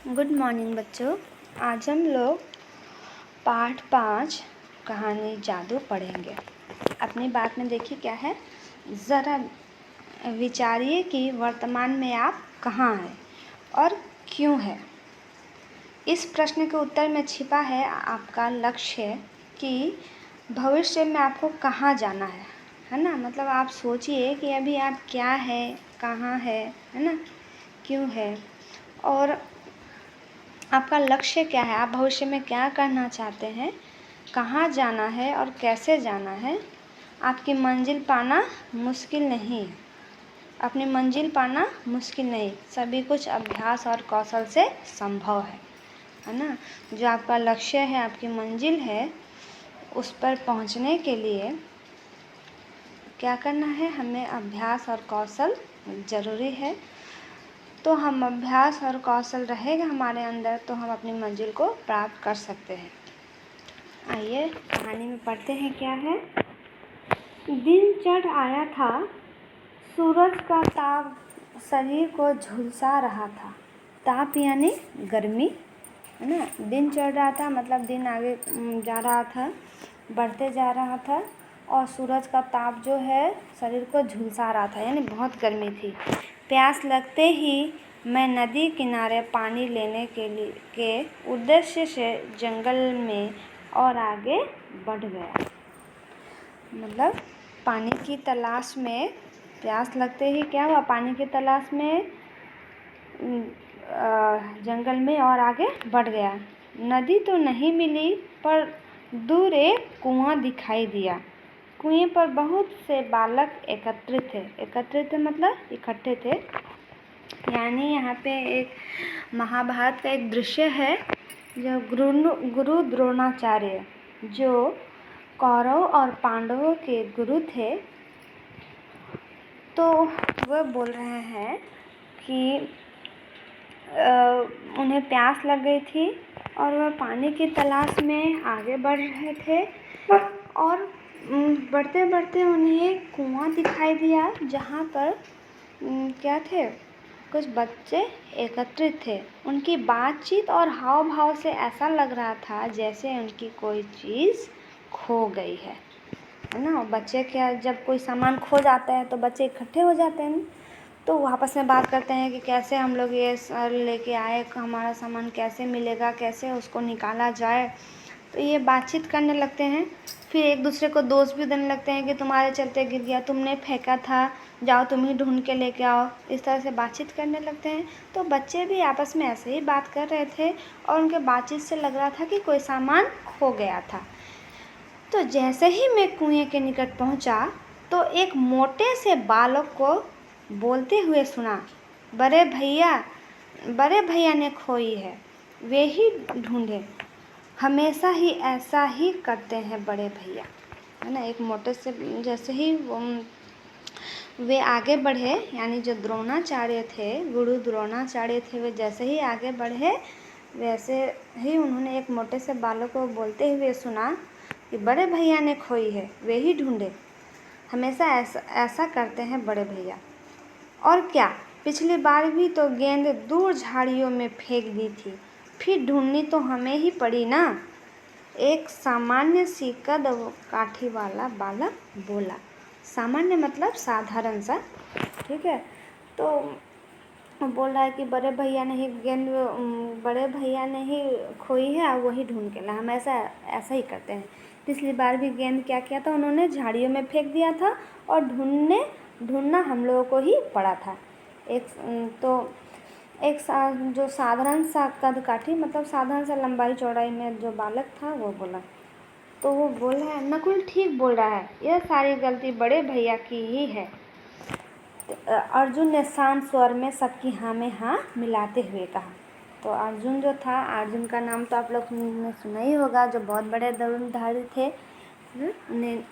Good morning बच्चों। आज हम लोग पाठ 5 कहानी जादू पढ़ेंगे। अपनी बात में देखिए क्या है। ज़रा विचारिए कि वर्तमान में आप कहाँ हैं और क्यों हैं। इस प्रश्न के उत्तर में छिपा है आपका लक्ष्य कि भविष्य में आपको कहाँ जाना है ना। मतलब आप सोचिए कि अभी आप क्या है, कहाँ है ना, क्यों है और आपका लक्ष्य क्या है। आप भविष्य में क्या करना चाहते हैं, कहाँ जाना है और कैसे जाना है। आपकी मंजिल पाना मुश्किल नहीं है। अपनी मंजिल पाना मुश्किल नहीं, सभी कुछ अभ्यास और कौशल से संभव है ना। जो आपका लक्ष्य है, आपकी मंजिल है, उस पर पहुंचने के लिए क्या करना है, हमें अभ्यास और कौशल ज़रूरी है। तो हम अभ्यास और कौशल रहेगा हमारे अंदर तो हम अपनी मंजिल को प्राप्त कर सकते हैं। आइए कहानी में पढ़ते हैं क्या है। दिन चढ़ आया था, सूरज का ताप शरीर को झुलसा रहा था। ताप यानी गर्मी है ना। दिन चढ़ रहा था मतलब दिन आगे जा रहा था, बढ़ते जा रहा था और सूरज का ताप जो है शरीर को झुलसा रहा था, यानी बहुत गर्मी थी। प्यास लगते ही मैं नदी किनारे पानी लेने के उद्देश्य से जंगल में और आगे बढ़ गया। मतलब पानी की तलाश में, प्यास लगते ही क्या हुआ, पानी की तलाश में जंगल में और आगे बढ़ गया। नदी तो नहीं मिली पर दूर एक कुआं दिखाई दिया। कुएं पर बहुत से बालक एकत्रित थे मतलब इकट्ठे थे। यानी यहाँ पे एक महाभारत का एक दृश्य है। जो गुरु द्रोणाचार्य जो कौरव और पांडवों के गुरु थे, तो वह बोल रहे हैं कि उन्हें प्यास लग गई थी और वह पानी की तलाश में आगे बढ़ रहे थे और बढ़ते बढ़ते उन्हें कुआं दिखाई दिया जहाँ पर क्या थे, कुछ बच्चे एकत्रित थे। उनकी बातचीत और हाव भाव से ऐसा लग रहा था जैसे उनकी कोई चीज़ खो गई है ना। बच्चे क्या, जब कोई सामान खो जाता है तो बच्चे इकट्ठे हो जाते हैं, तो वो आपस में बात करते हैं कि कैसे हम लोग ये लेके आए, हमारा सामान कैसे मिलेगा, कैसे उसको निकाला जाए। तो ये बातचीत करने लगते हैं। फिर एक दूसरे को दोष भी देने लगते हैं कि तुम्हारे चलते गिर गया, तुमने फेंका था, जाओ तुम ही ढूंढ के लेके आओ। इस तरह से बातचीत करने लगते हैं। तो बच्चे भी आपस में ऐसे ही बात कर रहे थे और उनके बातचीत से लग रहा था कि कोई सामान खो गया था। तो जैसे ही मैं कुएं के निकट पहुंचा तो एक मोटे से बालक को बोलते हुए सुना, बड़े भैया ने खोई है, वे ही ढूंढे। हमेशा ही ऐसा ही करते हैं बड़े भैया, है ना। एक मोटे से, जैसे ही वे आगे बढ़े, यानी जो द्रोणाचार्य थे, गुरु द्रोणाचार्य थे, वे जैसे ही आगे बढ़े वैसे ही उन्होंने एक मोटे से बालक को बोलते हुए सुना कि बड़े भैया ने खोई है, वे ही ढूंढे। हमेशा ऐसा करते हैं बड़े भैया। और क्या, पिछली बार भी तो गेंद दूर झाड़ियों में फेंक दी थी, फिर ढूंढनी तो हमें ही पड़ी ना। एक सामान्य सी कद काठी वाला बालक बोला। सामान्य मतलब साधारण सा, ठीक है। तो बोल रहा है कि बड़े भैया ने ही खोई है और वही ढूंढ के ला। हम ऐसा ही करते हैं। पिछली बार भी गेंद क्या किया था, उन्होंने झाड़ियों में फेंक दिया था और ढूंढना हम लोगों को ही पड़ा था। जो साधारण सा कद काठी मतलब साधारण सा लंबाई चौड़ाई में जो बालक था वो बोला। तो वो बोल रहा है, नकुल ठीक बोल रहा है, यह सारी गलती बड़े भैया की ही है। अर्जुन ने शांत स्वर में सबकी हाँ में हाँ मिलाते हुए कहा। तो अर्जुन जो था, अर्जुन का नाम तो आप लोग ने सुना ही होगा, जो बहुत बड़े धनुर्धारी थे। उन्हें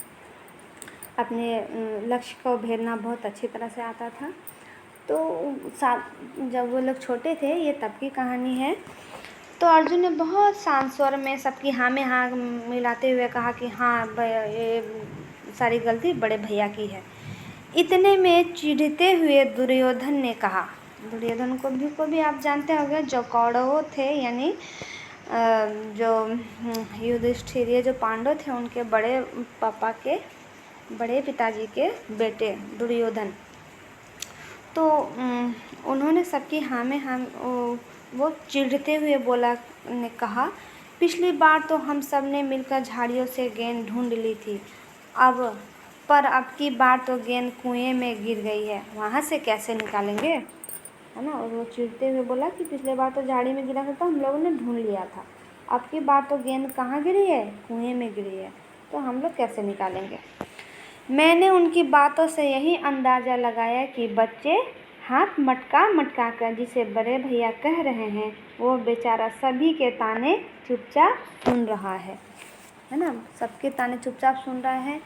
अपने लक्ष्य को भेदना बहुत अच्छी तरह से आता था। तो जब वो लोग छोटे थे, ये तब की कहानी है। तो अर्जुन ने बहुत शांत स्वर में सबकी हाँ में हाँ मिलाते हुए कहा कि हाँ, ये सारी गलती बड़े भैया की है। इतने में चिढ़ते हुए दुर्योधन ने कहा, दुर्योधन को भी आप जानते होंगे, जो कौरव थे, यानी जो युधिष्ठिर, ये जो पांडव थे उनके बड़े पापा के बड़े पिताजी के बेटे दुर्योधन। तो उन्होंने सबकी हाँ में हाँ, वो चिढ़ते हुए कहा, पिछली बार तो हम सब ने मिलकर झाड़ियों से गेंद ढूंढ ली थी, पर अब की बार तो गेंद कुएं में गिर गई है, वहाँ से कैसे निकालेंगे, है ना। और वो चिढ़ते हुए बोला कि पिछले बार तो झाड़ी में गिरा था तो हम लोगों ने ढूंढ लिया था, अब की बार तो गेंद कहाँ गिरी है, कुएं में गिरी है, तो हम लोग कैसे निकालेंगे। मैंने उनकी बातों से यही अंदाज़ा लगाया कि बच्चे हाथ मटका कर जिसे बड़े भैया कह रहे हैं, वो बेचारा सभी के ताने चुपचाप सुन रहा है ना, सबके ताने चुपचाप सुन रहा है।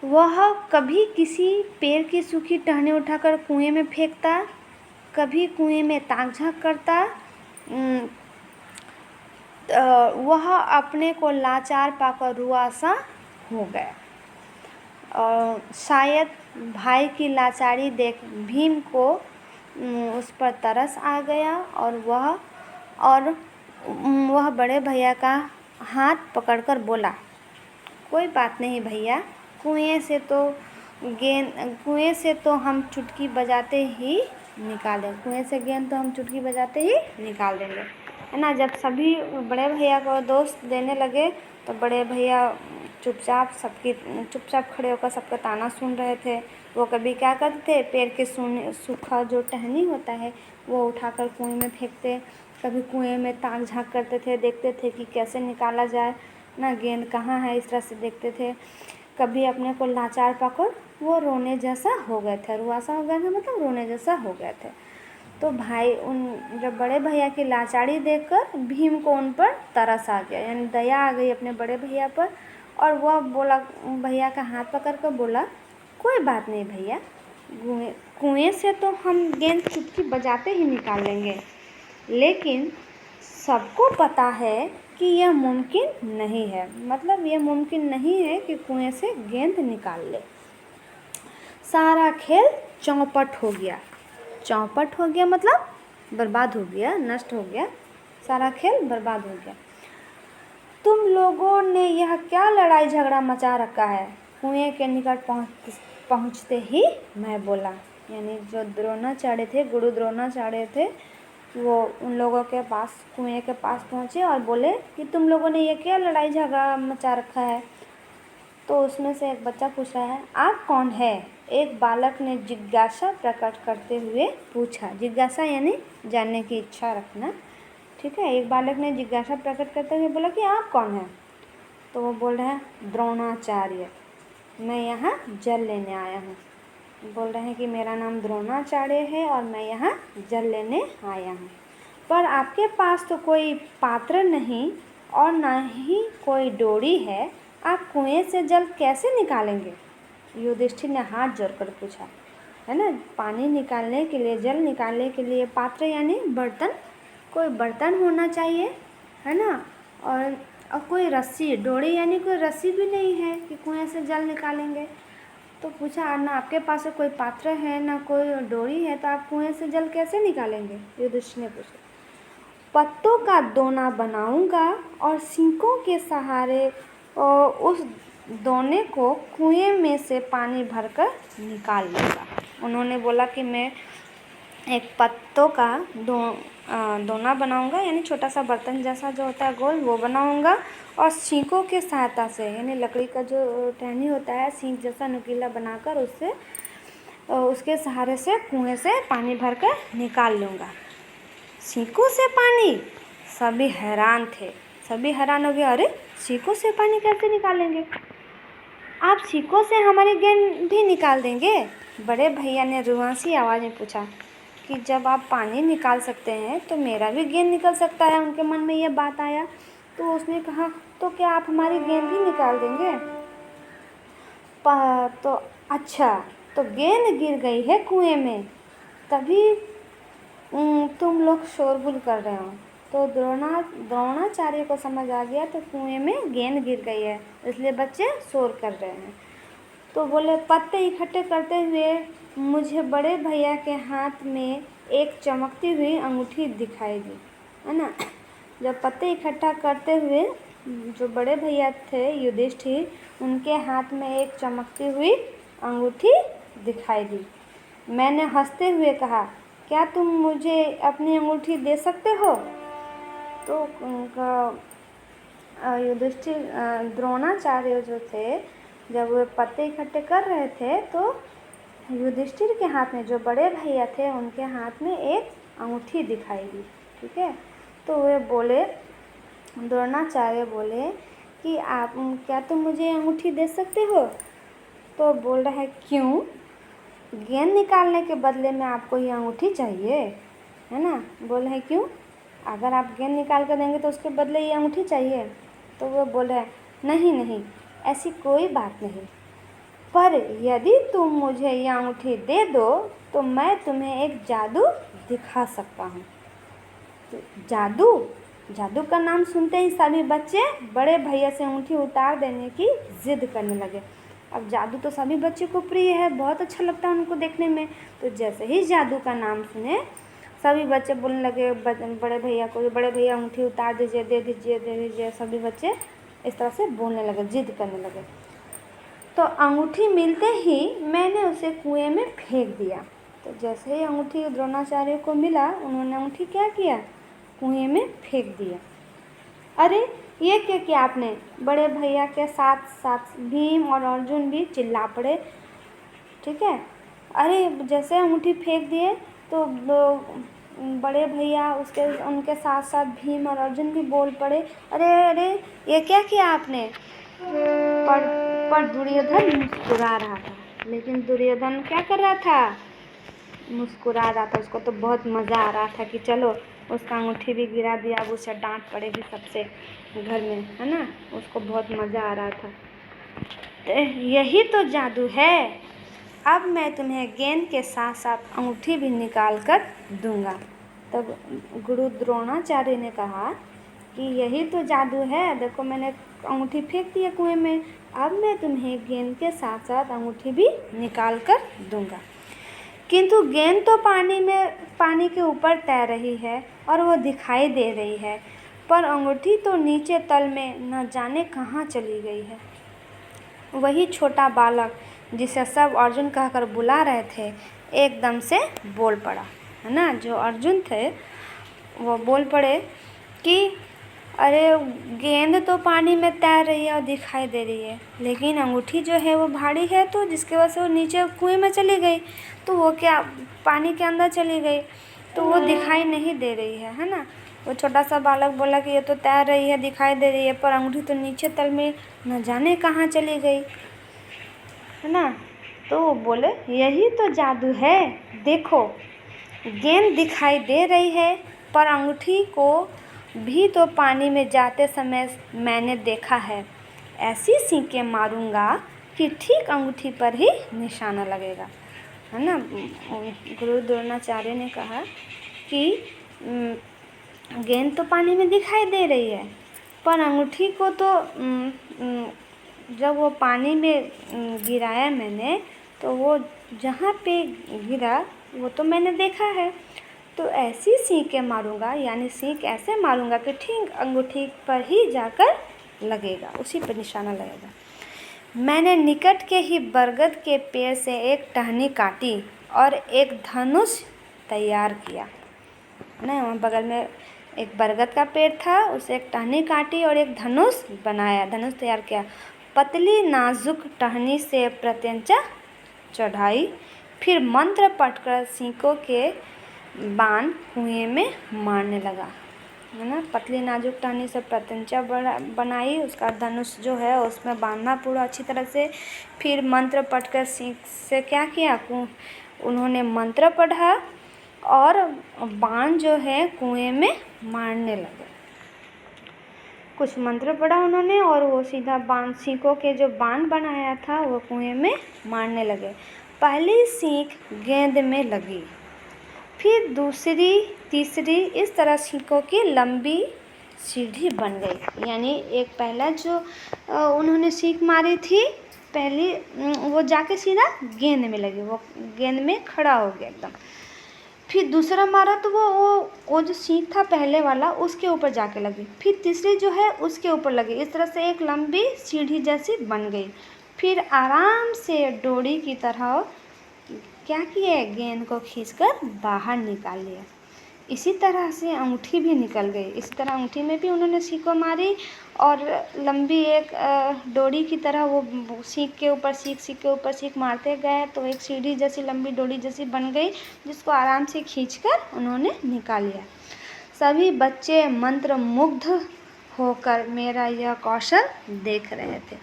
वह कभी किसी पेड़ की सूखी टहनी उठाकर कुएं में फेंकता, कभी कुएं में ताक झाँक करता। वह अपने को लाचार पाकर रुआसा हो गया, और शायद भाई की लाचारी देख भीम को उस पर तरस आ गया, और वह बड़े भैया का हाथ पकड़कर बोला, कोई बात नहीं भैया, कुएं से तो हम चुटकी बजाते ही निकाल देंगे, कुएं से गेंद तो हम चुटकी बजाते ही निकाल देंगे, है ना। जब सभी बड़े भैया को दोस्त देने लगे तो बड़े भैया चुपचाप खड़े होकर सबका ताना सुन रहे थे। वो कभी क्या करते थे, पेड़ के सूखा जो टहनी होता है वो उठाकर कुएं में फेंकते, कभी कुएं में ताक झाँक करते थे, देखते थे कि कैसे निकाला जाए ना, गेंद कहाँ है, इस तरह से देखते थे। कभी अपने को लाचार पाकर वो रोने जैसा हो गए थे, रुआसा हो गए थे, मतलब रोने जैसा हो गए थे। तो भाई जब बड़े भैया की लाचारी देखकर भीम को उन पर तरस आ गया, यानी दया आ गई अपने बड़े भैया पर, और वह बोला, भैया का हाथ पकड़ कर बोला, कोई बात नहीं भैया, कुएं से तो हम गेंद चुटकी बजाते ही निकाल लेंगे, लेकिन सबको पता है कि यह मुमकिन नहीं है, मतलब यह मुमकिन नहीं है कि कुएं से गेंद निकाल ले। सारा खेल चौपट हो गया। चौपट हो गया मतलब बर्बाद हो गया, नष्ट हो गया, सारा खेल बर्बाद हो गया। तुम लोगों ने यह क्या लड़ाई झगड़ा मचा रखा है, कुएं के निकट पहुँचते ही मैं बोला, यानी जो द्रोणाचार्य थे, गुरु द्रोणाचार्य थे, वो उन लोगों के पास, कुएं के पास पहुँचे और बोले कि तुम लोगों ने ये क्या लड़ाई झगड़ा मचा रखा है। तो उसमें से एक बच्चा पूछ रहा है, आप कौन है, एक बालक ने जिज्ञासा प्रकट करते हुए पूछा। जिज्ञासा यानी जानने की इच्छा रखना, ठीक है। एक बालक ने जिज्ञासा प्रकट करते हुए बोला कि आप कौन हैं। तो वो बोल रहे हैं, द्रोणाचार्य, मैं यहाँ जल लेने आया हूँ। बोल रहे हैं कि मेरा नाम द्रोणाचार्य है और मैं यहाँ जल लेने आया हूँ, पर आपके पास तो कोई पात्र नहीं और ना ही कोई डोरी है, आप कुएं से जल कैसे निकालेंगे। युधिष्ठिर ने हाथ जोड़कर पूछा, है ना। पानी निकालने के लिए, जल निकालने के लिए पात्र यानी बर्तन, कोई बर्तन होना चाहिए, है ना। और कोई रस्सी, डोरी यानी कोई रस्सी भी नहीं है कि कुएं से जल निकालेंगे। तो पूछा, ना आपके पास कोई पात्र है ना कोई डोरी है, तो आप कुएं से जल कैसे निकालेंगे। युधिष्ठिर ने पूछा, पत्तों का दोना बनाऊंगा और सींकों के सहारे उस दोने को कुएं में से पानी भरकर निकाल लूँगा। उन्होंने बोला कि मैं एक पत्तों का दोना बनाऊंगा, यानी छोटा सा बर्तन जैसा जो होता है गोल, वो बनाऊंगा, और सींकों के सहायता से, यानी लकड़ी का जो टहनी होता है, सींक जैसा नुकीला बनाकर उसके सहारे से कुएं से पानी भरकर निकाल लूँगा। सींकों से पानी, सभी हैरान थे, सभी हैरान हो गए, अरे सींकों से पानी कैसे निकालेंगे, आप सींकों से हमारी गेंद भी निकाल देंगे। बड़े भैया ने रुआंसी आवाज़ में पूछा कि जब आप पानी निकाल सकते हैं तो मेरा भी गेंद निकल सकता है। उनके मन में यह बात आया, तो उसने कहा, तो क्या आप हमारी गेंद भी निकाल देंगे। तो अच्छा, तो गेंद गिर गई है कुएं में, तभी तुम लोग शोरगुल कर रहे हो। तो द्रोणाचार्य को समझ आ गया, तो कुएं में गेंद गिर गई है, इसलिए बच्चे शोर कर रहे हैं। तो बोले पत्ते इकट्ठे करते हुए मुझे बड़े भैया के हाथ में एक चमकती हुई अंगूठी दिखाई दी, है ना। जब पत्ते इकट्ठा करते हुए जो बड़े भैया थे युधिष्ठिर, उनके हाथ में एक चमकती हुई अंगूठी दिखाई दी। मैंने हंसते हुए कहा, क्या तुम मुझे अपनी अंगूठी दे सकते हो? तो युधिष्ठिर द्रोणाचार्य जो थे, जब वे पत्ते इकट्ठे कर रहे थे तो युधिष्ठिर के हाथ में, जो बड़े भैया थे उनके हाथ में एक अंगूठी दिखाई दी। ठीक है, तो वे बोले, द्रोणाचार्य बोले कि आप क्या तुम मुझे अंगूठी दे सकते हो? तो बोल रहा है क्यों? गेंद निकालने के बदले में आपको ये अंगूठी चाहिए, है ना। बोल रहे क्यों? अगर आप गेंद निकाल कर देंगे तो उसके बदले ये अंगूठी चाहिए। तो वो बोल रहे नहीं नहीं, ऐसी कोई बात नहीं, पर यदि तुम मुझे ये अंगूठी दे दो तो मैं तुम्हें एक जादू दिखा सकता हूँ। तो जादू का नाम सुनते ही सभी बच्चे बड़े भैया से अंगूठी उतार देने की जिद करने लगे। अब जादू तो सभी बच्चों को प्रिय है, बहुत अच्छा लगता है उनको देखने में। तो जैसे ही जादू का नाम सुने सभी बच्चे बोलने लगे बड़े भैया को, बड़े भैया अंगूठी उतार दीजिए, दे दीजिए, दे दीजिए। सभी बच्चे इस तरह से बोलने लगे, जिद करने लगे। तो अंगूठी मिलते ही मैंने उसे कुएं में फेंक दिया। तो जैसे ही अंगूठी द्रोणाचार्य को मिला, उन्होंने अंगूठी क्या किया? कुएं में फेंक दिया। अरे ये क्या किया आपने? बड़े भैया के साथ साथ भीम और अर्जुन भी चिल्ला पड़े। ठीक है, अरे जैसे अंगूठी फेंक दिए तो बड़े भैया उनके साथ साथ भीम और अर्जुन भी बोल पड़े, अरे अरे ये क्या किया आपने? पर दुर्योधन मुस्कुरा रहा था। लेकिन दुर्योधन क्या कर रहा था? मुस्कुरा रहा था। उसको तो बहुत मज़ा आ रहा था कि चलो उसका अंगूठी भी गिरा दिया, अब उसे डांट पड़ेगी सबसे घर में, है ना। उसको बहुत मज़ा आ रहा था। तो यही तो जादू है, अब मैं तुम्हें गेंद के साथ साथ अंगूठी भी निकाल कर दूंगा। तब गुरु द्रोणाचार्य ने कहा कि यही तो जादू है, देखो मैंने अंगूठी फेंक दी है कुएं में, अब मैं तुम्हें गेंद के साथ साथ अंगूठी भी निकाल कर दूंगा। किंतु गेंद तो पानी के ऊपर तैर रही है और वो दिखाई दे रही है, पर अंगूठी तो नीचे तल में न जाने कहाँ चली गई है। वही छोटा बालक जिसे सब अर्जुन कहकर बुला रहे थे एकदम से बोल पड़ा, है ना। जो अर्जुन थे वो बोल पड़े कि अरे गेंद तो पानी में तैर रही है और दिखाई दे रही है, लेकिन अंगूठी जो है वो भारी है, तो जिसकी वजह से वो नीचे कुएं में चली गई, तो वो क्या पानी के अंदर चली गई, तो वो दिखाई नहीं दे रही है ना। वो छोटा सा बालक बोला कि ये तो तैर रही है, दिखाई दे रही है, पर अंगूठी तो नीचे तल में न जाने कहाँ चली गई, है ना। तो वो बोले यही तो जादू है, देखो गेंद दिखाई दे रही है, पर अंगूठी को भी तो पानी में जाते समय मैंने देखा है। ऐसी सींकें मारूंगा कि ठीक अंगूठी पर ही निशाना लगेगा, है ना। गुरु द्रोणाचार्य ने कहा कि गेंद तो पानी में दिखाई दे रही है, पर अंगूठी को तो जब वो पानी में गिराया मैंने, तो वो जहाँ पे गिरा वो तो मैंने देखा है। तो ऐसी सींकें मारूंगा, यानी सींक ऐसे मारूंगा कि ठीक अंगूठी पर ही जाकर लगेगा, उसी पर निशाना लगेगा। मैंने निकट के ही बरगद के पेड़ से एक टहनी काटी और एक धनुष तैयार किया, ना। वहाँ बगल में एक बरगद का पेड़ था, उसे एक टहनी काटी और एक धनुष बनाया, धनुष तैयार किया। पतली नाजुक टहनी से प्रत्यंचा चढ़ाई, फिर मंत्र पढ़कर सींकों के बाण कुएं में मारने लगा, है ना। पतली नाजुक टहनी से प्रत्यंचा बनाई, उसका धनुष जो है उसमें बांधना पूरा अच्छी तरह से। फिर मंत्र पढ़कर सींक से क्या किया, उन्होंने मंत्र पढ़ा और बाण जो है कुएं में मारने लगे। कुछ मंत्र पढ़ा उन्होंने और वो सीधा बाण, सींकों के जो बाण बनाया था वो कुएं में मारने लगे। पहली सींक गेंद में लगी, फिर दूसरी, तीसरी, इस तरह सींकों की लंबी सीढ़ी बन गई। यानी एक पहला जो उन्होंने सींक मारी थी पहली वो जाके सीधा गेंद में लगी, वो गेंद में खड़ा हो गया एकदम। फिर दूसरा मारा तो वो जो सीख था पहले वाला उसके ऊपर जाके लगी, फिर तीसरी जो है उसके ऊपर लगी। इस तरह से एक लंबी सीढ़ी जैसी बन गई। फिर आराम से डोरी की तरह क्या किए, गेंद को खींचकर बाहर निकाल लिया। इसी तरह से अंगूठी भी निकल गई। इसी तरह अंगूठी में भी उन्होंने सीखों मारी और लंबी एक डोरी की तरह वो सीख के ऊपर सीख मारते गए तो एक सीढ़ी जैसी लंबी डोरी जैसी बन गई, जिसको आराम से खींचकर उन्होंने निकाल लिया। सभी बच्चे मंत्रमुग्ध होकर मेरा यह कौशल देख रहे थे।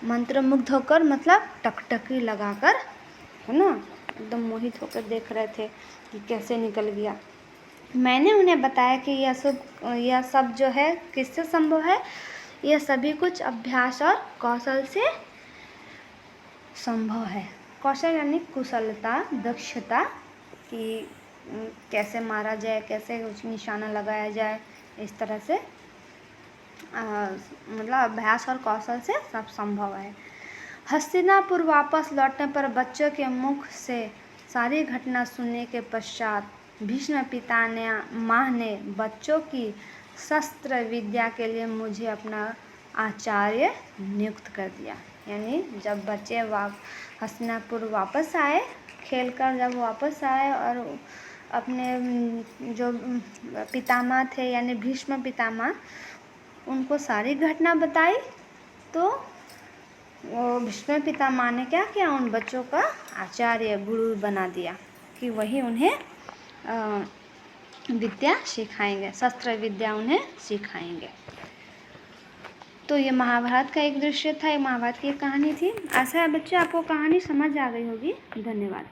मंत्रमुग्ध होकर मतलब टकटकी लगाकर, है ना, एकदम मोहित होकर देख रहे थे कि कैसे निकल गया। मैंने उन्हें बताया कि यह सब जो है किससे संभव है, यह सभी कुछ अभ्यास और कौशल से संभव है। कौशल यानी कुशलता, दक्षता, कि कैसे मारा जाए, कैसे उस निशाना लगाया जाए, इस तरह से मतलब अभ्यास और कौशल से सब संभव है। हस्तिनापुर वापस लौटने पर बच्चों के मुख से सारी घटना सुनने के पश्चात भीष्म पितामह ने बच्चों की शस्त्र विद्या के लिए मुझे अपना आचार्य नियुक्त कर दिया। यानी जब बच्चे हस्तिनापुर वापस आए, खेलकर जब वापस आए और अपने जो पितामह थे यानी भीष्म पितामह, उनको सारी घटना बताई, तो वो भीष्म पितामह ने क्या किया, उन बच्चों का आचार्य, गुरु बना दिया कि वही उन्हें विद्या सिखाएंगे, शस्त्र विद्या उन्हें सिखाएंगे। तो ये महाभारत का एक दृश्य था, ये महाभारत की एक कहानी थी। आशा है बच्चों आपको कहानी समझ आ गई होगी। धन्यवाद।